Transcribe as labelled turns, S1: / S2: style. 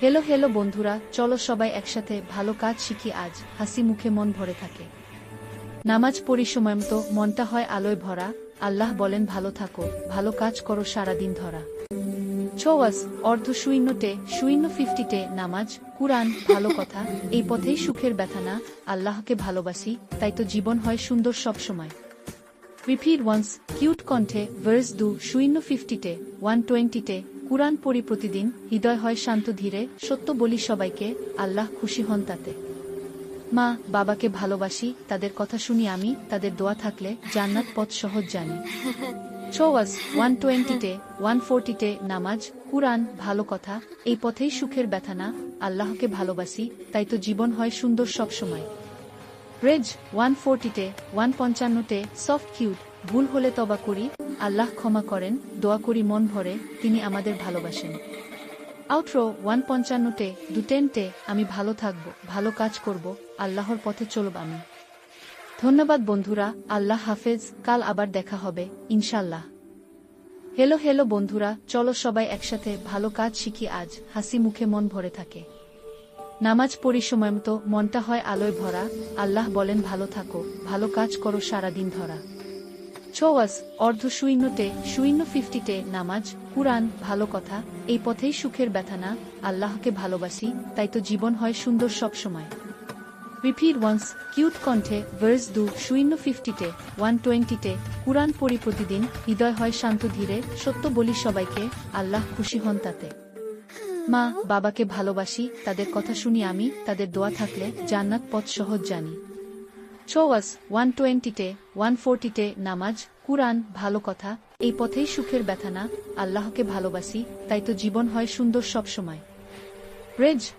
S1: Hello hello বন্ধুরা, চলো সবাই একসাথে ভালো কাজ শিখি আজ। হাসি মুখে মন ভরে থাকে। নামাজ পড়ি সময়মতো, মনটা হয় আলোয় ভরা। আল্লাহ বলেন ভালো থাকো, ভালো কাজ করো সারাদিন ধরা। ছোয়াস অর্ধ শূন্যটে 050টে নামাজ, কুরআন ভালো কথা, এই পথেই সুখের ব্যথা না। আল্লাহকে ভালোবাসি, তাই তো জীবন হয় সুন্দর সব সময়। রিপিট ওয়ান্স কিউট কণ্ঠে ভার্স 050টে 120টে কুরআন পড়ি প্রতিদিন, হৃদয় হয় শান্ত ধীরে। সত্য বলি সবাইকে, আল্লাহ খুশি হন তাতে। মা বাবাকে ভালোবাসি, তাদের কথা শুনি আমি, তাদের দোয়া থাকলে জান্নাত পথ সহজ জানি। ছোয়াস 120টে 140টে নামাজ, কুরআন ভালো কথা, এই পথেই সুখের ব্যথা না। আল্লাহকে ভালোবাসি, তাই তো জীবন হয় সুন্দর সব সময়। রেজ 140টে 155টে সফট কিউট, ভুল হলে তবা করি, আল্লাহ ক্ষমা করেন, দোয়া করি মন ভরে, তিনি আমাদের ভালোবাসেন। আউট্রো 155টে 210টে আমি ভালো থাকব, ভালো কাজ করব, আল্লাহর পথে চলব আমি। ধন্যবাদ বন্ধুরা, আল্লাহ হাফেজ, কাল আবার দেখা হবে ইনশাল্লাহ। হেলো হেলো বন্ধুরা, চলো সবাই একসাথে ভালো কাজ শিখি আজ। হাসি মুখে মন ভরে থাকে। নামাজ পড়ি সময়মতো, মনটা হয় আলোয় ভরা। আল্লাহ বলেন ভালো থাকো, ভালো কাজ করো সারাদিন ধরা। ছোয়াস অর্ধ শূন্যটে 050টে নামাজ, কুরআন ভালো কথা, এই পথেই সুখের ব্যথা না। আল্লাহকে ভালোবাসি, তাই তো জীবন হয় সুন্দর সব সময়। রিপিট ওয়ান্স কিউট কণ্ঠে ভার্স 050টে 120টে কুরআন পড়ি প্রতিদিন, হৃদয় হয় শান্ত ধীরে। সত্য বলি সবাইকে, আল্লাহ খুশি হন তাতে। মা বাবাকে ভালোবাসি, তাদের কথা শুনি আমি, তাদের দোয়া থাকলে জান্নাত পথ সহজ জানি। ছোয়াস 120টে 140টে নামাজ, কুরআন ভালো কথা, এই পথেই সুখের ব্যথা না। আল্লাহকে ভালোবাসি, তাই তো জীবন হয় সুন্দর সব সময়। রেজ